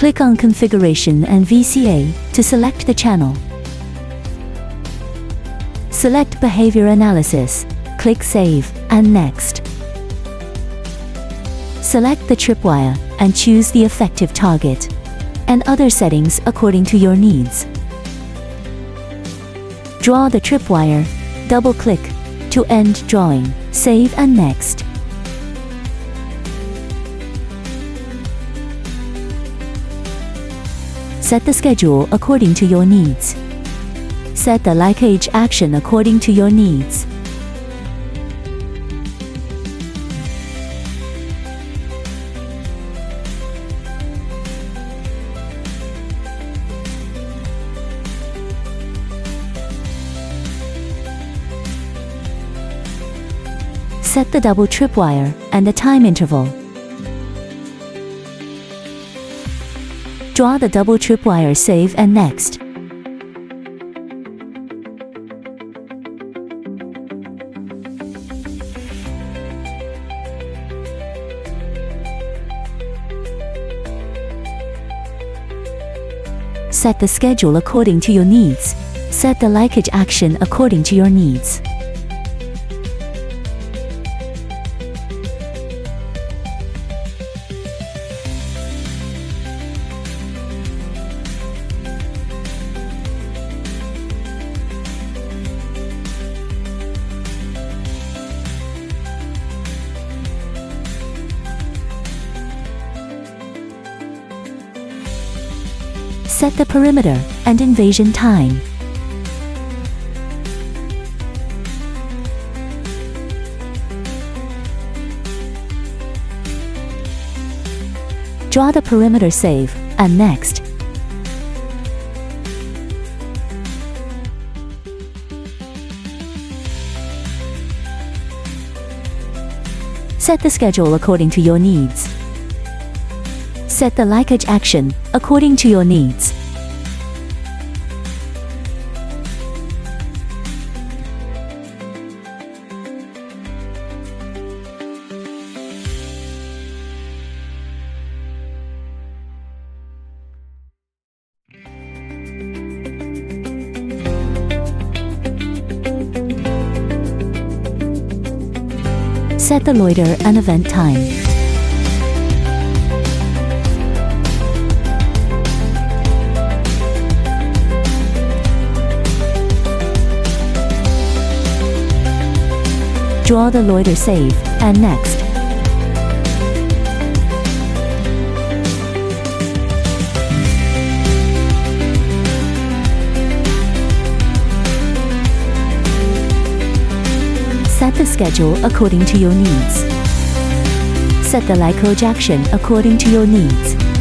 Click on Configuration and VCA to select the channel. Select Behavior Analysis. Click Save and Next. Select the tripwire and choose the effective target and other settings according to your needs. Draw the tripwire. Double-click to end drawing. Save and Next. Set the schedule according to your needs. Set the leakage action according to your needs. Set the double tripwire and the time interval. Draw the double tripwire. Save and Next. Set the schedule according to your needs. Set the leakage action according to your needs. Set the perimeter and invasion time. Draw the perimeter. Save and Next. Set the schedule according to your needs. Set the leakage action according to your needs. Set the loiter and event time. Draw the loiter. Save and Next. Set the schedule according to your needs. Set the leakage action according to your needs.